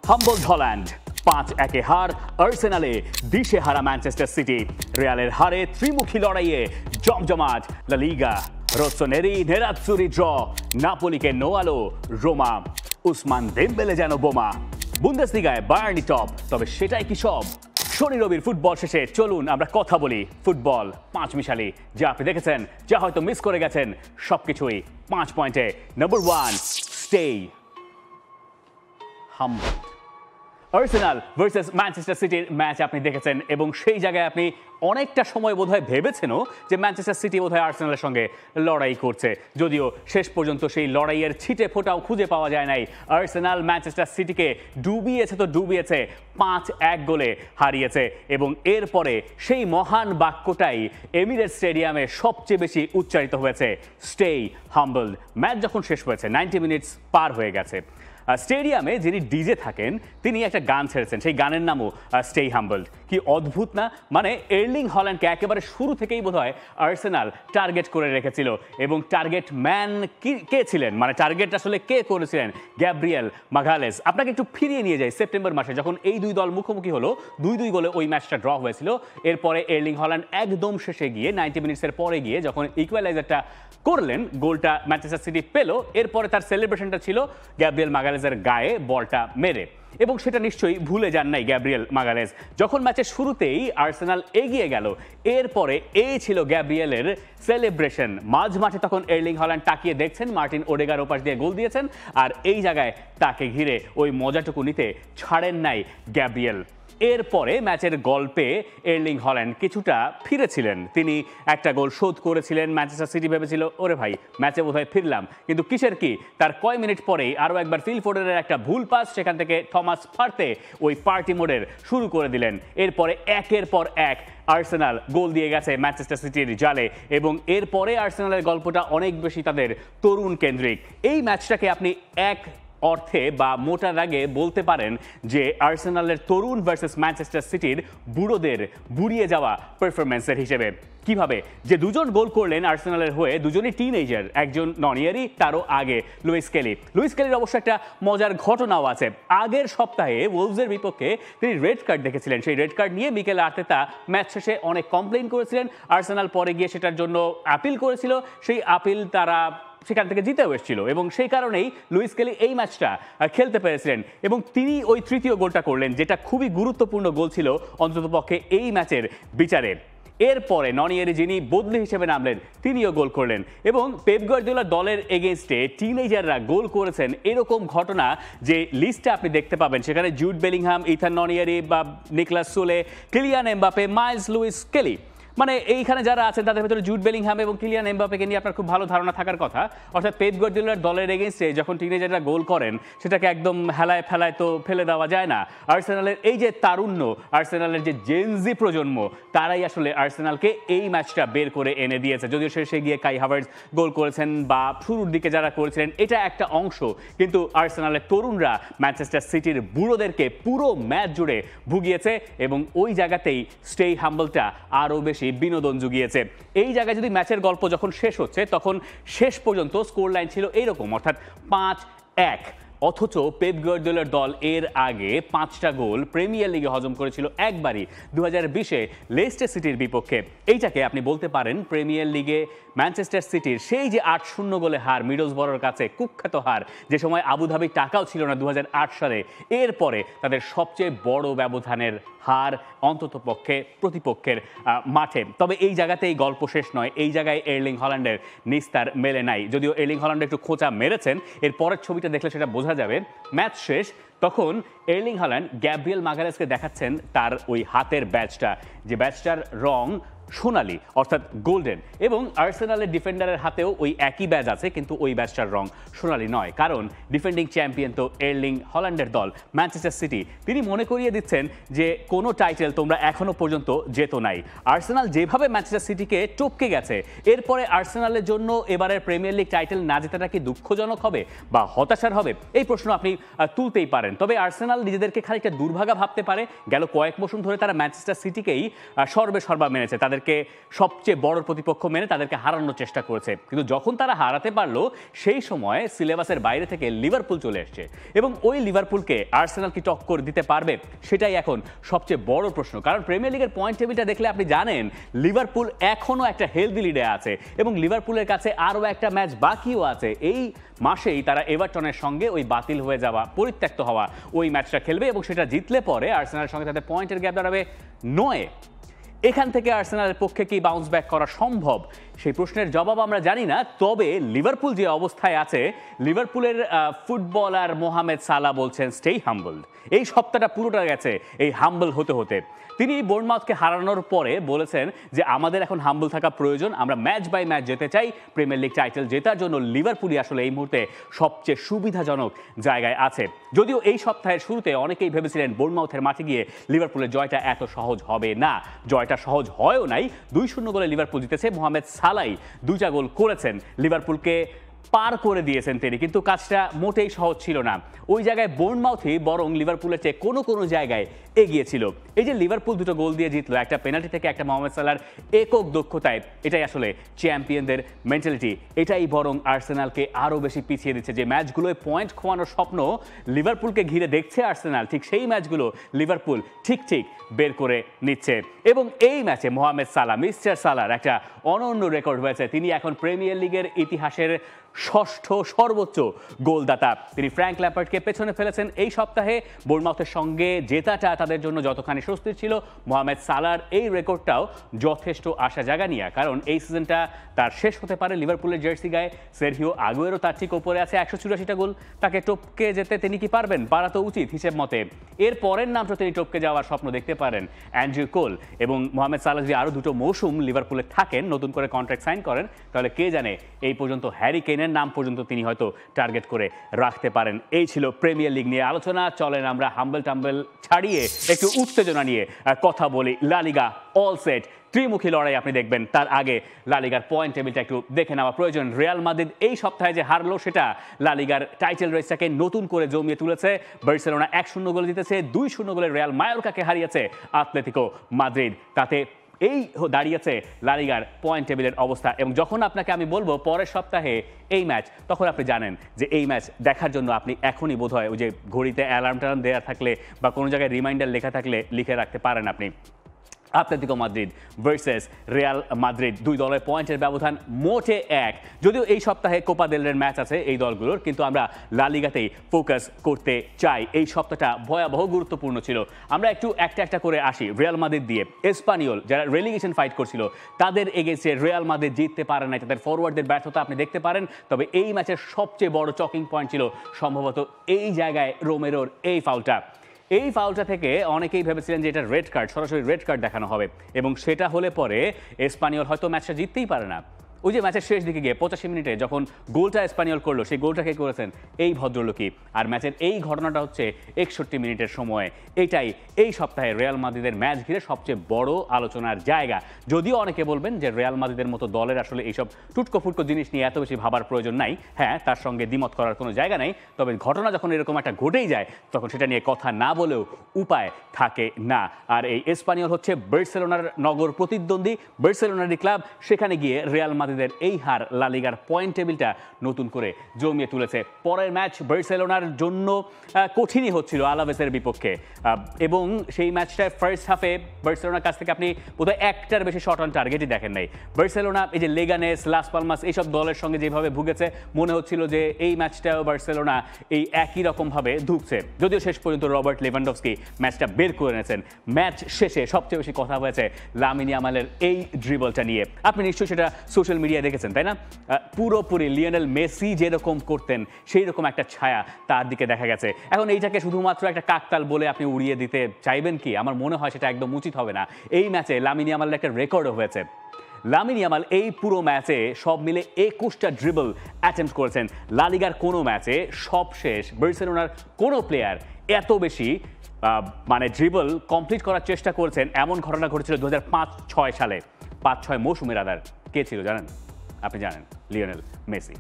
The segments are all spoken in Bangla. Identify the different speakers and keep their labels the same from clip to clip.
Speaker 1: হাম্বলড হল্যান্ড 5-1 হার আর্সেনালে, দিশে হারা ম্যানচেস্টার সিটি, রিয়ালের হারে ত্রিমুখী লড়াইয়ে জমজমাট লা লিগা, রোসোনেরি নেরাৎসুরি ড্র, নাপোলিকে নোয়ালো রোমা, উসমান দেমবেলে যেন বোমা, বুন্দেসলিগায় বায়ার্নি টপ। তবে সেটাই কি সব? শনি রবির ফুটবল শেষে চলুন আমরা কথা বলি ফুটবল পাঁচমিশালি, যা আপনি দেখেছেন, যা হয়তো মিস করে গেছেন, সবকিছুই 5 পয়েন্টে। Number 1, stay humbled. Arsenal versus Manchester সিটির ম্যাচ আপনি দেখেছেন এবং সেই জায়গায় আপনি অনেকটা সময় বোধহয় ভেবেছেনও যে ম্যানচেস্টার সিটি বোধহয় আর্সেনালের সঙ্গে লড়াই করছে, যদিও শেষ পর্যন্ত সেই লড়াইয়ের ছিটে ফোটাও খুঁজে পাওয়া যায় নাই। আর্সেনাল ম্যানচেস্টার সিটিকে ডুবিয়েছে তো ডুবিয়েছে, 5-1 গোলে হারিয়েছে এবং এরপরে সেই মহান বাক্যটাই এমিরেটস স্টেডিয়ামে সবচেয়ে বেশি উচ্চারিত হয়েছে, স্টে হাম্বলড। ম্যাচ যখন শেষ হয়েছে, 90 মিনিটস পার হয়ে গেছে, স্টেডিয়ামে যিনি ডিজে থাকেন তিনি একটা গান ছেড়েছেন, সেই গানের নামও স্টে হাম্বলড। কি অদ্ভুত না? মানে এর্লিং হল্যান্ডকে একেবারে শুরু থেকেই বোধহয় আর্সেনাল টার্গেট করে রেখেছিল এবং টার্গেট ম্যান কে ছিলেন, মানে টার্গেট আসলে কে করেছিলেন? গ্যাব্রিয়েল মাগালেস। আপনাকে একটু ফিরিয়ে নিয়ে যাই সেপ্টেম্বর মাসে, যখন এই দুই দল মুখোমুখি হলো, 2-2 গোলে ওই ম্যাচটা ড্র হয়েছিল। এরপরে এর্লিং হল্যান্ড একদম শেষে গিয়ে 90 মিনিটসের পরে গিয়ে যখন ইকুয়ালাইজারটা করলেন, গোলটা ম্যানচেস্টার সিটি পেল, এরপরে তার সেলিব্রেশনটা ছিল গ্যাব্রিয়েল মাগালেসের গায়ে বলটা মেরে, এবং সেটা নিশ্চয়ই ভুলে যান নাই গ্যাব্রিয়েল মাগালেস। যখন ম্যাচের শুরুতেই আর্সেনাল এগিয়ে গেল, এরপরে এই ছিল গ্যাব্রিয়েলের সেলিব্রেশন। মাঝ মাঠে তখন এর্লিং হল্যান্ড তাকিয়ে দেখছেন, মার্টিন ওডেগার ওপাশ দিয়ে গোল দিয়েছেন, আর এই জায়গায় তাকে ঘিরে ওই মজাটুকু নিতে ছাড়েন নাই গ্যাব্রিয়েল। এরপরে ম্যাচের গল্পে এর্লিং হল্যান্ড কিছুটা ফিরেছিলেন, তিনি একটা গোল শোধ করেছিলেন। ম্যানচেস্টার সিটি ভেবেছিল ওরে ভাই ম্যাচে বোধহয় ফিরলাম, কিন্তু কিসের কি, তার কয় মিনিট পরেই আরও একবার ফিল ফোডেনের একটা ভুল পাস, সেখান থেকে থমাস পার্তে ওই পার্টি মোডের শুরু করে দিলেন। এরপরে একের পর এক আর্সেনাল গোল দিয়ে গেছে ম্যানচেস্টার সিটির জালে, এবং এরপরে আর্সেনালের গল্পটা অনেক বেশি তাদের তরুণ কেন্দ্রিক। এই ম্যাচটাকে আপনি এক অর্থে বা মোটা দাগে বলতে পারেন যে আর্সেনালের তরুণ ভার্সেস ম্যানচেস্টার সিটির বুড়োদের বুড়িয়ে যাওয়া পারফরমেন্সের হিসেবে। কিভাবে? যে দুজন গোল করলেন আর্সেনালের হয়ে, দুজনই টিনএজার, একজন ননিয়ারি, তারও আগে লুইস কেলি। লুইস কেলির অবশ্য একটা মজার ঘটনাও আছে। আগের সপ্তাহে ওলভসের বিপক্ষে তিনি রেড কার্ড দেখেছিলেন, সেই রেড কার্ড নিয়ে মিকেল আর্তেতা ম্যাচ শেষে অনেক কমপ্লেইন করেছিলেন। আর্সেনাল পরে গিয়ে সেটার জন্য আপিল করেছিল, সেই আপিল তারা সেখান থেকে জিতেও এসেছিল এবং সেই কারণেই লুইস কেলি এই ম্যাচটা খেলতে পেরেছিলেন এবং তিনি ওই তৃতীয় গোলটা করলেন, যেটা খুবই গুরুত্বপূর্ণ গোল ছিল অন্ততপক্ষে এই ম্যাচের বিচারে। এরপরে ননিয়েরি যিনি বদলি হিসেবে নামলেন, তিনিও গোল করলেন এবং পেপ গার্দিওলার দলের এগেইনস্টে টিনেজাররা গোল করেছেন এরকম ঘটনা যে লিস্টে আপনি দেখতে পাবেন, সেখানে জুড বেলিংহাম, ইথান ননিয়েরি বা নিকলাস সুলে, কিলিয়ান এমবাপে, মাইলস লুইস কেলি, মানে এইখানে যারা আছেন তাদের ভেতরে জুড বেলিংহাম এবং কিলিয়ান এমবাপেকে নিয়ে আপনার খুব ভালো ধারণা থাকার কথা। অর্থাৎ পেপ গার্দিওলার দলের এগেইনস্টে যখন টিনেজাররা গোল করেন, সেটাকে একদম হেলায় ফেলায় তো ফেলে দেওয়া যায় না। আর্সেনালের এই যে তারুণ্য, আর্সেনালের যে জেনজি প্রজন্ম, তারাই আসলে আর্সেনালকে এই ম্যাচটা বের করে এনে দিয়েছে। যদিও শেষে গিয়ে কাই হাভার্টজ গোল করেছেন বা শুরুর দিকে যারা করেছিলেন, এটা একটা অংশ, কিন্তু আর্সেনালের তরুণরা ম্যানচেস্টার সিটির বুড়োদেরকে পুরো ম্যাচ জুড়ে ভুগিয়েছে এবং ওই জায়গাতেই স্টে হাম্বলটা আরও বেশি বিনোদন জুগিয়েছে। এই জায়গায় যদি ম্যাচের গল্প যখন শেষ হচ্ছে, তখন শেষ পর্যন্ত স্কোর লাইন ছিল এইরকম, অর্থাৎ 5-1। অথচ পেপ গার্দিওলার দল এর আগে 5টা গোল প্রিমিয়ার লিগে হজম করেছিল একবারই, 2020-এ লেস্টার সিটির বিপক্ষে। এইটাকে আপনি বলতে পারেন প্রিমিয়ার লিগে ম্যানচেস্টার সিটির সেই যে 8-0 গোলে হার, মিডলসবরোর কাছে কুখ্যাত হার, যে সময় আবুধাবি টাকাও ছিল না 2008 সালে, এরপরে তাদের সবচেয়ে বড় ব্যবধানের হার অন্তত পক্ষে প্রতিপক্ষের মাঠে। তবে এই জায়গাতেই গল্প শেষ নয়, এই জায়গায় এর্লিং হল্যান্ডের নিস্তার মেলে নাই। যদিও এর্লিং হল্যান্ড একটু খোঁচা মেরেছেন, এর পরের ছবিটা দেখলে সেটা বোঝা যাবে। ম্যাচ শেষ, তখন এর্লিং হল্যান্ড গ্যাব্রিয়েল মাগালেসকে দেখাচ্ছেন তার ওই হাতের ব্যাজটা, যে ব্যাজটার রং সোনালি অর্থাৎ গোল্ডেন, এবং আর্সেনালের ডিফেন্ডারের হাতেও ওই একই ব্যাজ আছে, কিন্তু ওই ব্যাজটার রং সোনালি নয়, কারণ ডিফেন্ডিং চ্যাম্পিয়ন তো এর্লিং হল্যান্ডের দল ম্যানচেস্টার সিটি। তিনি মনে করিয়ে দিচ্ছেন যে কোনো টাইটেল তোমরা এখনো পর্যন্ত জেতো নাই। আর্সেনাল যেভাবে ম্যানচেস্টার সিটিকে টপকে গেছে, এরপরে আর্সেনালের জন্য এবারের প্রিমিয়ার লিগ টাইটেল না জেতাটা কি দুঃখজনক হবে বা হতাশার হবে? এই প্রশ্ন আপনি তুলতেই পারেন। তবে আর্সেনাল নিজেদেরকে খানিকটা দুর্ভাগা ভাবতে পারে, গেল কয়েক মৌসুম ধরে তারা ম্যানচেস্টার সিটিকেই সর্বে সর্বা মেনেছে, তাদের তাদেরকে সবচেয়ে বড় প্রতিপক্ষ মেনে তাদেরকে হারানোর চেষ্টা করেছে, কিন্তু যখন তারা হারাতে পারলো সেই সময় সিলেবাসের বাইরে থেকে লিভারপুল চলে এসছে এবং ওই লিভারপুলকে আর্সেনাল কি টক্কর দিতে পারবে সেটাই এখন সবচেয়ে বড় প্রশ্ন। কারণ প্রিমিয়ার লিগের পয়েন্ট টেবিলটা দেখলে আপনি জানেন লিভারপুল এখনও একটা হেলদি লিডে আছে এবং লিভারপুলের কাছে আরও একটা ম্যাচ বাকিও আছে। এই মাসেই তারা এভারটনের সঙ্গে ওই বাতিল হয়ে যাওয়া, পরিত্যক্ত হওয়া ওই ম্যাচটা খেলবে এবং সেটা জিতলে পরে আর্সেনালের সঙ্গে তাদের পয়েন্টের গ্যাপ দাঁড়াবে 9। এখান থেকে আর্সেনালের পক্ষে কি বাউন্স ব্যাক করা সম্ভব সেই প্রশ্নের জবাব আমরা জানি না। তবে লিভারপুল যে অবস্থায় আছে, লিভারপুলের ফুটবলার মোহামেদ সালাহ বলছেন স্টে হাম্বলড। এই সপ্তাহটা পুরোটা গেছে এই হাম্বল হতে হতে। তিনি বোর্নমাউথকে হারানোর পরে বলেছেন যে আমাদের এখন হাম্বল থাকা প্রয়োজন, আমরা ম্যাচ বাই ম্যাচ যেতে চাই। প্রিমিয়ার লিগ টাইটেল জেতার জন্য লিভারপুলই আসলে এই মুহূর্তে সবচেয়ে সুবিধাজনক জায়গায় আছে। যদিও এই সপ্তাহের শুরুতে অনেকেই ভেবেছিলেন বোর্নমাউথের মাঠে গিয়ে লিভারপুলের জয়টা এত সহজ হবে না। জয়টা সহজ হয়ও নাই। 2-0 গোলে লিভারপুল জিতেছে। মোহামেদ সালাহ 2টা গোল করেছেন, লিভারপুলকে পার করে দিয়েছেন তিনি, কিন্তু কাজটা মোটেই সহজ ছিল না। ওই জায়গায় বোর্নমাউথই বরং লিভারপুলের চেয়ে কোনো কোনো জায়গায় এগিয়ে ছিল। এই যে লিভারপুল 2টো গোল দিয়ে জিতলো, একটা পেনাল্টি থেকে, একটা মোহামেদ সালাহর একক দক্ষতায়, এটাই আসলে চ্যাম্পিয়নদের মেন্টালিটি। এটাই বরং আর্সেনালকে আরও বেশি পিছিয়ে দিচ্ছে। যে ম্যাচগুলোয় পয়েন্ট খোয়ানোর স্বপ্ন লিভারপুলকে ঘিরে দেখছে আর্সেনাল, ঠিক সেই ম্যাচগুলো লিভারপুল ঠিক বের করে নিচ্ছে। এবং এই ম্যাচে মোহামেদ সালাহ, মিস্টার সালাহর একটা অনন্য রেকর্ড হয়েছে। তিনি এখন প্রিমিয়ার লিগের ইতিহাসের 6ষ্ঠ সর্বোচ্চ গোলদাতা। তিনি ফ্র্যাঙ্ক ল্যাম্পার্ডকে পেছনে ফেলেছেন এই সপ্তাহে। বোর্নমাউথের সঙ্গে জেতাটা তাদের জন্য যতখানি স্বস্তির ছিল, মোহামেদ সালাহর এই রেকর্ডটাও যথেষ্ট আশা জাগা নিয়ে। কারণ এই সিজনটা তার শেষ হতে পারে লিভারপুলের জার্সি গায়ে। সেরহিও আগুয়েরো তার ঠিক ওপরে আছে 184টা গোল। তাকে টপকে যেতে তিনি কি পারবেন? পারা তো উচিত হিসেব মতে। এর পরের নামটা তিনি টপকে যাওয়ার স্বপ্ন দেখতে পারেন অ্যান্ড্রিউ কোল। এবং মোহামেদ সালাহ যদি আরও 2টো মৌসুম লিভারপুলে থাকেন, নতুন করে কন্ট্রাক্ট সাইন করেন, তাহলে কে জানে এই পর্যন্ত হ্যারি কেনের নাম পর্যন্ত তিনি হয়তো টার্গেট করে রাখতে পারেন। এই ছিল প্রিমিয়ার লিগ নিয়ে আলোচনা। চলেন আমরা হাম্বল টাম্বল ছাড়িয়ে একটু উত্তেজনা নিয়ে কথা বলি। লা লিগা অল সেট, ত্রিমুখী লড়াই আপনি দেখবেন। তার আগে লা লিগার পয়েন্ট টেবিলটা একটু দেখে নেওয়া প্রয়োজন। রিয়াল মাদ্রিদ এই সপ্তাহে যে হারলো সেটা লা লিগার টাইটেল রেসটাকে নতুন করে জমিয়ে তুলেছে। বার্সেলোনা 1-0 গোল জিতেছে, 2-0 গোলে রিয়াল মায়োর্কাকে হারিয়েছে আতলেতিকো মাদ্রিদ। তাতে এই দাঁড়িয়েছে লা লিগার পয়েন্ট টেবিলের অবস্থা। এবং যখন আপনাকে আমি বলবো পরের সপ্তাহে এই ম্যাচ, তখন আপনি জানেন যে এই ম্যাচ দেখার জন্য আপনি এখনই বোধহয় ওই যে ঘড়িতে অ্যালার্ম টালার্ম দেওয়া থাকলে বা কোনো জায়গায় রিমাইন্ডার লেখা থাকলে লিখে রাখতে পারেন আপনি। Atletico Madrid versus Real Madrid, 2 দলের পয়েন্টের ব্যবধান মোটে 1। যদিও এই সপ্তাহে কোপা দেল রের ম্যাচ আছে এই দলগুলোর, কিন্তু আমরা লা লিগাতেই ফোকাস করতে চাই। এই সপ্তাহটা ভয়াবহ গুরুত্বপূর্ণ ছিল। আমরা একটু একটা করে আসি রিয়াল মাদ্রিদ দিয়ে। এসপানিওল যারা রেলিগেশন ফাইট করছিল তাদের এগেইনস্টে রিয়াল মাদ্রিদ জিততে পারে নাই। তাদের ফরওয়ার্ডদের ব্যর্থতা আপনি দেখতে পারেন। তবে এই ম্যাচের সবচেয়ে বড় চকিং পয়েন্ট ছিল সম্ভবত এই জায়গায় রোমেরোর এই ফাউলটা। এই ফাউলটা থেকে অনেকেই ভেবেছিলেন যে এটা রেড কার্ড, সরাসরি রেড কার্ড দেখানো হবে এবং সেটা হলে পরে এসপানিওল হয়তো ম্যাচটা জিততেই পারে না। ওই যে ম্যাচের শেষ দিকে গিয়ে 85 মিনিটে যখন গোলটা এসপানিওল করলো, সেই গোলটা কে করেছেন? এই ভদ্রলোকই। আর ম্যাচের এই ঘটনাটা হচ্ছে 61 মিনিটের সময়। এটাই এই সপ্তাহে রিয়াল মাদ্রিদের ম্যাচ ঘিরে সবচেয়ে বড় আলোচনার জায়গা। যদিও অনেকে বলবেন যে রিয়াল মাদ্রিদের মতো দলের আসলে এইসব টুটকো ফুটকো জিনিস নিয়ে এত বেশি ভাবার প্রয়োজন নাই। হ্যাঁ, তার সঙ্গে দ্বিমত করার কোনো জায়গা নেই। তবে ঘটনা যখন এরকম একটা ঘটেই যায় তখন সেটা নিয়ে কথা না বলেও উপায় থাকে না। আর এই এসপানিওল হচ্ছে বার্সেলোনার নগর প্রতিদ্বন্দ্বী, বার্সেলোনারই ক্লাব। সেখানে গিয়ে রিয়াল মাদ্রিদের এই হার লা লিগার পয়েন্ট টেবিলটা নতুন করে জমিয়ে তুলেছে। পরের ম্যাচ বার্সেলোনার জন্য কঠিনই হচ্ছিল আলাভেসের বিপক্ষে এবং সেই ম্যাচটায় ফার্স্ট হাফে বার্সেলোনার কাছ থেকে আপনি বোধহয় একটার বেশি শট অন টার্গেটই দেখেন নাই। বার্সেলোনা এই যে লেগানেস, লাস পালমাস এইসব দলের সঙ্গে যেভাবে ভুগেছে, মনে হচ্ছিল যে এই ম্যাচটাও বার্সেলোনা এই একই রকমভাবে ধুকছে। যদিও শেষ পর্যন্ত রবার্ট লেভানডস্কি ম্যাচটা বের করে এনেছেন। ম্যাচ শেষে সবচেয়ে বেশি কথা হয়েছে লামিন ইয়ামালের এই ড্রিবলটা নিয়ে। আপনি নিশ্চয়ই সেটা সোশ্যাল মিডিয়ায় দেখেছেন, তাই না? পুরোপুরি লিওনেল মেসি যেরকম করতেন সেই রকম একটা ছায়া তার দিকে দেখা গেছে। এখন এইটাকে শুধুমাত্র একটা কাকতাল বলে আপনি উড়িয়ে দিতে চাইবেন কি? আমার মনে হয় সেটা একদম উচিত হবে না। এই ম্যাচে লামিন ইয়ামালের একটা রেকর্ডও হয়েছে। লামিন ইয়ামাল এই পুরো ম্যাচে সব মিলে 21টা ড্রিবল অ্যাটেম্প্ট করেছেন। লা লিগার কোনো ম্যাচে সবশেষ বার্সেলোনার কোনো প্লেয়ার এত বেশি মানে ড্রিবল কমপ্লিট করার চেষ্টা করেছেন এমন ঘটনা ঘটেছিল 2005-06 সালে। 5-6 মৌসুমের আদার কে ছিল জানেন? আপনি জানেন, লিওনেল মেসি।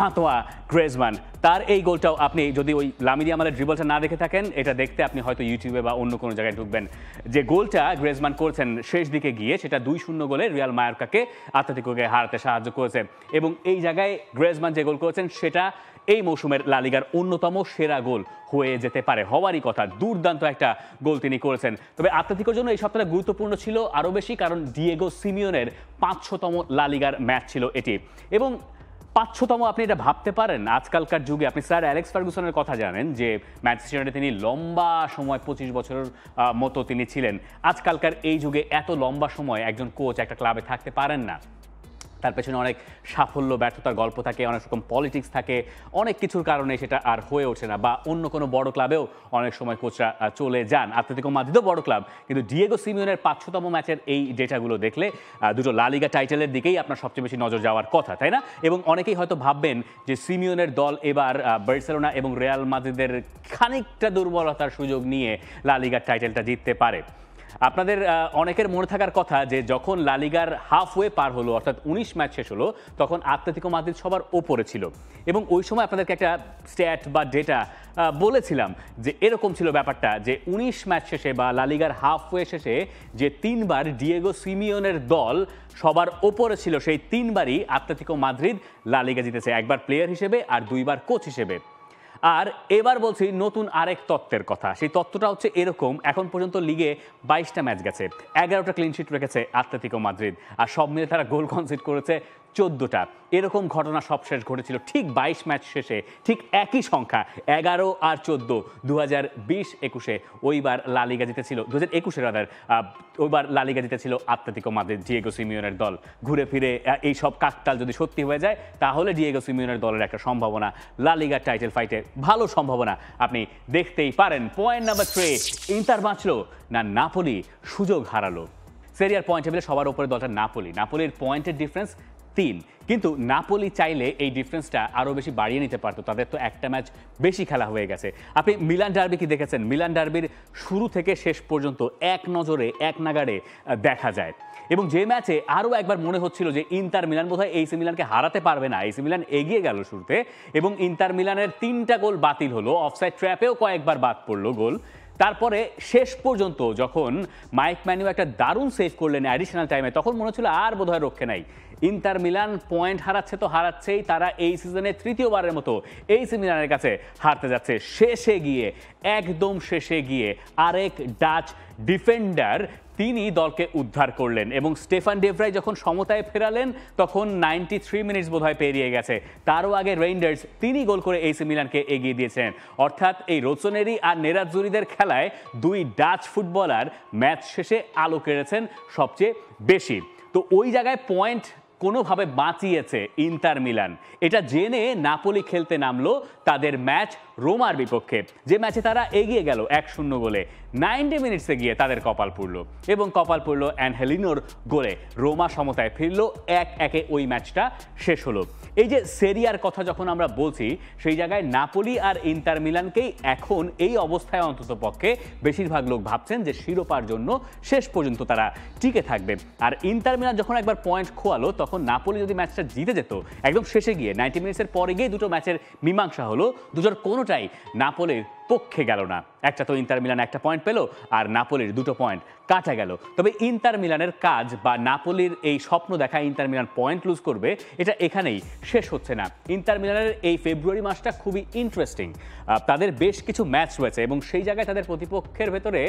Speaker 1: আঁতোয়া গ্রেজমান তার এই গোলটাও আপনি যদি ওই লামিন ইয়ামালের ড্রিবলটা না দেখে থাকেন, এটা দেখতে আপনি হয়তো ইউটিউবে বা অন্য কোনো জায়গায় ঢুকবেন। যে গোলটা গ্রেজমান করেছেন শেষ দিকে গিয়ে, সেটা 2-0 গোলে রিয়াল মায়োর্কাকে আতলেতিকোকে হারাতে সাহায্য করেছে। এবং এই জায়গায় গ্রেজমান যে গোল করেছেন সেটা এই মৌসুমের লা লিগার অন্যতম সেরা গোল হয়ে যেতে পারে, হওয়ারই কথা। দুর্দান্ত একটা গোল তিনি করেছেন। তবে আতলেতিকোর জন্য এই সপ্তাহটা গুরুত্বপূর্ণ ছিল আরও বেশি, কারণ ডিয়েগো সিমিওনের 500তম লা লিগার ম্যাচ ছিল এটি। এবং 500তম আপনি এটা ভাবতে পারেন আজকালকার যুগে। আপনি স্যার অ্যালেক্স ফার্গুসনের কথা জানেন, যে ম্যানচেস্টার ইউনাইটেডে তিনি লম্বা সময় 25 বছরের মতো তিনি ছিলেন। আজকালকার এই যুগে এত লম্বা সময় একজন কোচ একটা ক্লাবে থাকতে পারেন না। তার পেছনে অনেক সাফল্য ব্যর্থতার গল্প থাকে, অনেক রকম পলিটিক্স থাকে, অনেক কিছুর কারণে সেটা আর হয়ে ওঠে না। বা অন্য কোনো বড় ক্লাবেও অনেক সময় কোচরা চলে যান। আতলেতিকো মাদ্রিদও বড় ক্লাব, কিন্তু ডিয়েগো সিমিওনের 500তম ম্যাচের এই ডেটাগুলো দেখলে দুটো লা লিগা টাইটেলের দিকেই আপনার সবচেয়ে বেশি নজর যাওয়ার কথা, তাই না? এবং অনেকেই হয়তো ভাববেন যে সিমিওনের দল এবার বার্সেলোনা এবং রিয়াল মাদ্রিদের খানিকটা দুর্বলতার সুযোগ নিয়ে লা লিগার টাইটেলটা জিততে পারে। আপনাদের অনেকের মনে থাকার কথা যে যখন লা লিগার হাফওয়ে পার হলো, অর্থাৎ 19 ম্যাচ শেষ হলো, তখন আতলেতিকো মাদ্রিদ সবার ওপরে ছিল। এবং ওই সময় আপনাদেরকে একটা স্ট্যাট বা ডেটা বলেছিলাম যে এরকম ছিল ব্যাপারটা, যে 19 ম্যাচ শেষে বা লা লিগার হাফওয়ে শেষে যে 3বার ডিয়েগো সিমিওনের দল সবার ওপরে ছিল, সেই 3বারই আতলেতিকো মাদ্রিদ লা লিগা জিতেছে, একবার প্লেয়ার হিসেবে আর 2বার কোচ হিসেবে। আর এবার বলছি নতুন আরেক তত্ত্বের কথা। সেই তত্ত্বটা হচ্ছে এরকম, এখন পর্যন্ত লিগে 22টা ম্যাচ গেছে, 11টা ক্লিনশিট রেখেছে আতলেতিকো মাদ্রিদ, আর সব মিলে তারা গোল কনসিড করেছে 14টা। এরকম ঘটনা সবশেষ ঘটেছিল ঠিক 22 ম্যাচ শেষে, ঠিক একই সংখ্যা 11 আর 14, 2020-21-এ ওইবার লা লিগা জিতেছিল, 2021-এ রাদার ওইবার লা লিগা জিতেছিল আতলেতিকো মাদ্রিদ, ডিয়েগো সিমিওনের দল। ঘুরে ফিরে এই সব কাকতাল যদি সত্যি হয়ে যায়, তাহলে ডিয়েগো সিমিওনের দলের একটা সম্ভাবনা লা লিগার টাইটেল ফাইটে, ভালো সম্ভাবনা আপনি দেখতেই পারেন। পয়েন্ট নাম্বার 3, ইন্টার বাঁচলো না নাপোলি সুযোগ হারালো? সেরিয়ার পয়েন্ট টেবিলে সবার উপরে দলটা নাপোলি। নাপোলির পয়েন্টের ডিফারেন্স 3, কিন্তু নাপোলি চাইলে এই ডিফারেন্সটা আরও বেশি বাড়িয়ে নিতে পারতো, তাদের তো একটা ম্যাচ বেশি খেলা হয়ে গেছে। আপনি মিলান ডার্বি কি দেখেছেন? মিলান ডার্বির শুরু থেকে শেষ পর্যন্ত এক নজরে এক নাগাড়ে দেখা যায়। এবং যে ম্যাচে আরও একবার মনে হচ্ছিল যে ইন্টার মিলান বোধহয় এসি মিলানকে হারাতে পারবে না, এসি মিলান এগিয়ে গেল শুরুতে, এবং ইন্টার মিলানের 3টা গোল বাতিল হলো, অফসাইড ট্র্যাপেও কয়েকবার বাদ পড়লো গোল। তারপরে শেষ পর্যন্ত যখন মাইক ম্যানিউ একটা দারুণ সেভ করলেন অ্যাডিশনাল টাইমে, তখন মনে হচ্ছিল আর বোধহয় রক্ষে নাই। ইন্টার মিলান পয়েন্ট হারাচ্ছে তো হারাচ্ছেই, তারা এই সিজনে 3য়বারের মতো এসি মিলানের কাছে হারতে যাচ্ছে। শেষে গিয়ে, একদম শেষে গিয়ে আরেক ডাচ ডিফেন্ডার তিনি দলকে উদ্ধার করলেন, এবং স্টেফান ডে ভ্রাই যখন সমতায় ফেরালেন তখন 93 মিনিটস বোধহয় পেরিয়ে গেছে। তারও আগে রেইন্ডার্স তিনি গোল করে এসি মিলানকে এগিয়ে দিয়েছেন। অর্থাৎ এই রোসোনেরি আর নেরাজ্জুরিদের খেলায় 2 ডাচ ফুটবলার ম্যাচ শেষে আলো কেড়েছেন সবচেয়ে বেশি। তো ওই জায়গায় পয়েন্ট কোনোভাবে বাঁচিয়েছে ইন্টার মিলান, এটা জেনে নাপোলি খেলতে নামলো তাদের ম্যাচ রোমার বিপক্ষে, যে ম্যাচে তারা এগিয়ে গেল 1-0 গোলে। 90 মিনিটসে গিয়ে তাদের কপাল পুড়ল, এবং কপাল পুড়ল অ্যানহেলিনোর গোলে। রোমা সমতায় ফিরল, 1-1-এ ওই ম্যাচটা শেষ হলো। এই যে সেরিয়ার কথা যখন আমরা বলছি, সেই জায়গায় নাপোলি আর ইন্টার মিলানকেই এখন এই অবস্থায় অন্তত পক্ষে বেশিরভাগ লোক ভাবছেন যে শিরোপার জন্য শেষ পর্যন্ত তারা টিকে থাকবে। আর ইন্টার মিলান যখন একবার পয়েন্ট খোয়ালো, তখন নাপোলি যদি ম্যাচটা জিতে যেত একদম শেষে গিয়ে, 90 মিনিটসের পরে গিয়ে দুটো ম্যাচের মীমাংসা হলো, দুটোর কোনোটাই নাপোলির পক্ষে গেল না। একটা তো ইন্টার মিলান একটা পয়েন্ট পেল, আর নাপোলির 2টো পয়েন্ট কাটা গেল। তবে ইন্টার মিলানের কাজ বা নাপোলির এই স্বপ্ন দেখা ইন্টার মিলান পয়েন্ট লুজ করবে, এটা এখানেই শেষ হচ্ছে না। ইন্টার মিলানের এই ফেব্রুয়ারি মাসটা খুবই ইন্টারেস্টিং। তাদের বেশ কিছু ম্যাচ রয়েছে, এবং সেই জায়গায় তাদের প্রতিপক্ষের ভেতরে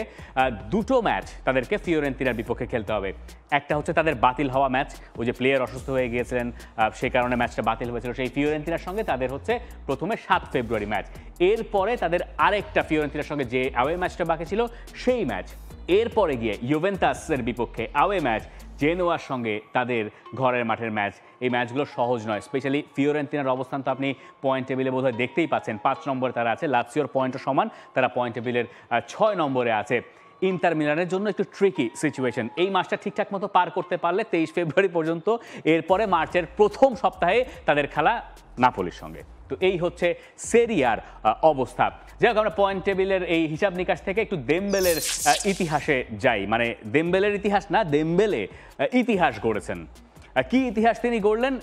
Speaker 1: 2টো ম্যাচ তাদেরকে ফিওরেন্তিনার বিপক্ষে খেলতে হবে। একটা হচ্ছে তাদের বাতিল হওয়া ম্যাচ, ওই যে প্লেয়ার অসুস্থ হয়ে গিয়েছিলেন, সেই কারণে ম্যাচটা বাতিল হয়েছিল, সেই ফিওরেন্তিনার সঙ্গে তাদের হচ্ছে প্রথমে 7 ফেব্রুয়ারি ম্যাচ। এরপরে তাদের আরেকটা ফিওরেন্তিনার সঙ্গে যে অ্যাওয়ে ম্যাচটা বাকি ছিল সেই ম্যাচ। এরপরে গিয়ে ইউভেন্টাসের বিপক্ষে অ্যাওয়ে ম্যাচ, জেনোয়ার সঙ্গে তাদের ঘরের মাঠের ম্যাচ। এই ম্যাচগুলো সহজ নয়, স্পেশালি ফিওরেন্তিনার অবস্থান তো আপনি পয়েন্ট টেবিলে বোধহয় দেখতেই পাচ্ছেন, 5 নম্বরে তারা আছে, লাৎসিওর পয়েন্টও সমান, তারা পয়েন্ট টেবিলের 6 নম্বরে আছে। ইন্টার মিলানের জন্য একটু ট্রিকি সিচুয়েশন। এই মাসটা ঠিকঠাক মতো পার করতে পারলে 23 ফেব্রুয়ারি পর্যন্ত, এরপরে মার্চের প্রথম সপ্তাহে তাদের খেলা নাপোলির সঙ্গে। তো এই হচ্ছে সেরিয়ার অবস্থা। যাই হোক, আমরা পয়েন্ট টেবিলের এই হিসাব নিকাশ থেকে একটু দেমবেলের ইতিহাসে যাই, মানে দেমবেলের ইতিহাস না, দেমবেলে ইতিহাস গড়েছেন। কি ইতিহাস তিনি গড়লেন?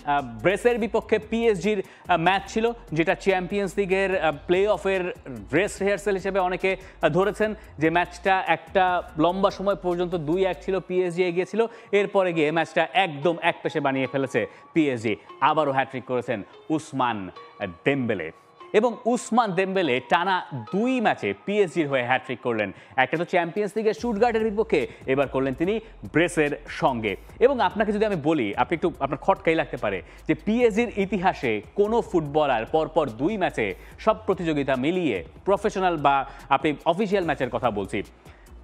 Speaker 1: ব্রেসের বিপক্ষে পিএসজির ম্যাচ ছিল, যেটা চ্যাম্পিয়ন্স লিগের প্লে অফের ড্রেস রিহার্সাল হিসেবে অনেকে ধরেছেন। যে ম্যাচটা একটা লম্বা সময় পর্যন্ত 2-1 ছিল, পিএসজি এগিয়ে ছিল, এরপরে গিয়ে ম্যাচটা একদম একপেশে বানিয়ে ফেলেছে পিএসজি। আবারও হ্যাট্রিক করেছেন উসমান দেমবেলে, এবং উসমান দেমবেলে টানা 2 ম্যাচে পিএসজির হয়ে হ্যাট্রিক করলেন। একটা তো চ্যাম্পিয়ন্স লিগের স্টুটগার্টের বিপক্ষে, এবার করলেন তিনি ব্রেসের সঙ্গে। এবং আপনাকে যদি আমি বলি, আপনি একটু আপনার খটকাই লাগতে পারে যে পিএসজির ইতিহাসে কোনো ফুটবলার পরপর 2 ম্যাচে সব প্রতিযোগিতা মিলিয়ে, প্রফেশনাল বা আপনি অফিসিয়াল ম্যাচের কথা বলছি,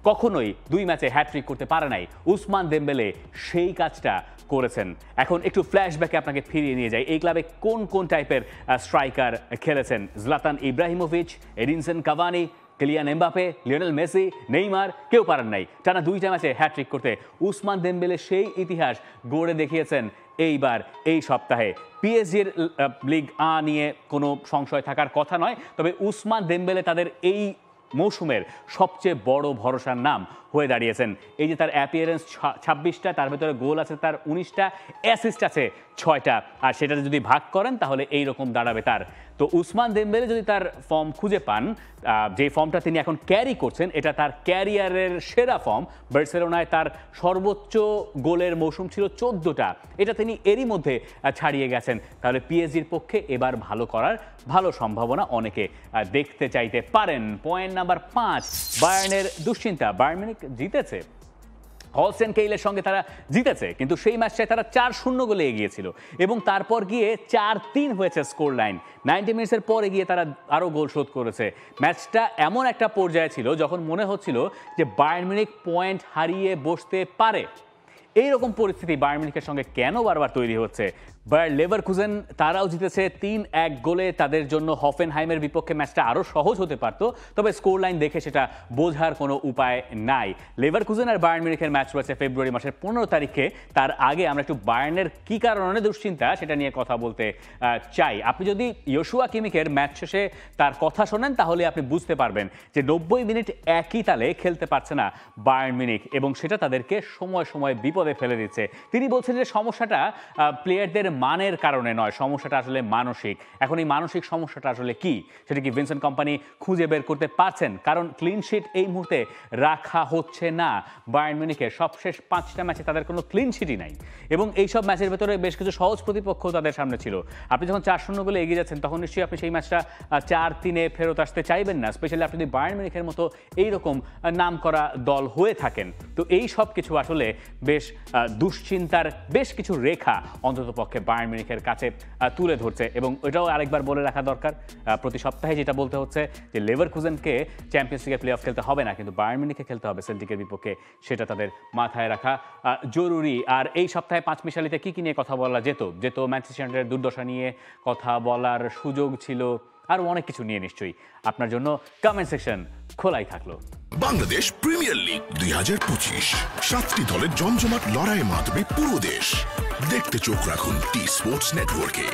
Speaker 1: কখনোই 2 ম্যাচে হ্যাট্রিক করতে পারে নাই। উসমান দেমবেলে সেই কাজটা করেছেন। এখন একটু ফ্ল্যাশব্যাকে আপনাকে ফিরিয়ে নিয়ে যাই। এই ক্লাবে কোন কোন টাইপের স্ট্রাইকার খেলেছেন? জলাতান Ibrahimovic, Edinson Cavani, Kylian Mbappe, Lionel Messi, Neymar, কেউ পারেন নাই টানা 2টা ম্যাচে হ্যাট্রিক করতে। উসমান দেমবেলে সেই ইতিহাস গড়ে দেখিয়েছেন এইবার এই সপ্তাহে। পিএসজির লিগ আ নিয়ে কোনো সংশয় থাকার কথা নয়, তবে উসমান দেমবেলে তাদের এই মৌসুমের সবচেয়ে বড় ভরসার নাম হয়ে দাঁড়িয়েছেন। এই যে তার অ্যাপিয়ারেন্স 26টা, তার ভেতরে গোল আছে তার 19টা, অ্যাসিস্ট আছে 6টা, আর সেটাতে যদি ভাগ করেন তাহলে এই রকম দাঁড়াবে তার। তো উসমান দেমবেলে যদি তার ফর্ম খুঁজে পান, যে ফর্মটা তিনি এখন ক্যারি করছেন, এটা তার ক্যারিয়ারের সেরা ফর্ম। বার্সেলোনায় তার সর্বোচ্চ গোলের মৌসুম ছিল 14টা, এটা তিনি এরই মধ্যে ছাড়িয়ে গেছেন। তাহলে পিএসজির পক্ষে এবার ভালো করার ভালো সম্ভাবনা অনেকে দেখতে চাইতে পারেন। পয়েন্ট নাম্বার 5, বায়ার্নের দুশ্চিন্তা। বায়ার্ন মিউনিখ জিতেছে, হলস্টেন কেইলের সঙ্গে তারা জিতেছে, কিন্তু সেই ম্যাচটায় তারা 4-0 গোলে এগিয়েছিল, এবং তারপর গিয়ে 4-3 হয়েছে স্কোর লাইন। 90 মিনিটসের পরে গিয়ে তারা আরও গোল শোধ করেছে। ম্যাচটা এমন একটা পর্যায়ে ছিল যখন মনে হচ্ছিল যে বায়ার্ন মিউনিখ পয়েন্ট হারিয়ে বসতে পারে। এইরকম পরিস্থিতি বায়ার্ন মিউনিখের সঙ্গে কেন বারবার তৈরি হচ্ছে? বায়ার লেভারকুজেন তারাও জিতেছে 3-1 গোলে। তাদের জন্য হফেনহাইমের বিপক্ষে ম্যাচটা আরও সহজ হতে পারত, তবে স্কোর লাইন দেখে সেটা বোঝার কোনো উপায় নাই। লেভারকুজেন আর বায়ার্ন মিউনিখের ম্যাচ রয়েছে ফেব্রুয়ারি মাসের 15 তারিখে। তার আগে আমরা একটু বায়ার্নের কী কারণে দুশ্চিন্তা সেটা নিয়ে কথা বলতে চাই। আপনি যদি ইয়োশুয়া কিমিখের ম্যাচ শেষে তার কথা শোনেন, তাহলে আপনি বুঝতে পারবেন যে 90 মিনিট একই তালে খেলতে পারছে না বায়ার্ন মিউনিখ, এবং সেটা তাদেরকে সময় সময় বিপদে ফেলে দিচ্ছে। তিনি বলছেন যে সমস্যাটা প্লেয়ারদের মানের কারণে নয়, সমস্যাটা আসলে মানসিক। এখন এই মানসিক সমস্যাটা আসলে কি, সেটা কি ভিনসেন্ট কম্পানি খুঁজে বের করতে পারছেন? কারণ ক্লিন শিট এই মুহূর্তে রাখা হচ্ছে না বায়ার্ন মিউনিখের। সবশেষ 5টা ম্যাচে তাদের কোনো ক্লিন শিটই নাই, এবং এইসব ম্যাচের ভেতরে বেশ কিছু সহজ প্রতিপক্ষ তাদের সামনে ছিল। আপনি যখন 4-0 গোলে এগিয়ে যাচ্ছেন, তখন নিশ্চয়ই আপনি সেই ম্যাচটা 4-3-এ ফেরত আসতে চাইবেন না, স্পেশালি আপনি যদি বায়ার্ন মিউনিখের মতো এইরকম নাম করা দল হয়ে থাকেন। তো এই সব কিছু আসলে বেশ দুশ্চিন্তার বেশ কিছু রেখা অন্ততপক্ষে বায়ার্ন মিউনিখের কাছে তুলে ধরছে। এবং এটাও আরেকবার বলে রাখা দরকার, প্রতি সপ্তাহে যেটা বলতে হচ্ছে যে লেভারকুজেনকে চ্যাম্পিয়ন্স লিগের প্লে অফ খেলতে হবে না, কিন্তু বায়ার্ন মিউনিখে খেলতে হবে সেল্টিকের বিপক্ষে, সেটা তাদের মাথায় রাখা জরুরি। আর এই সপ্তাহে 5 মিশালিতে কী নিয়ে কথা বলা যেত ম্যানচেস্টার ইউনাইটেডের দুর্দশা নিয়ে কথা বলার সুযোগ ছিল, আরও অনেক কিছু নিয়ে নিশ্চয়ই। আপনার জন্য কমেন্ট সেকশন খোলাই থাকলো।
Speaker 2: বাংলাদেশ প্রিমিয়ার লিগ 2025, 7টি দলের জমজমাট লড়াইয়ে মাতবে পুরো দেশ। দেখতে চোখ রাখুন টি স্পোর্টস নেটওয়ার্কে।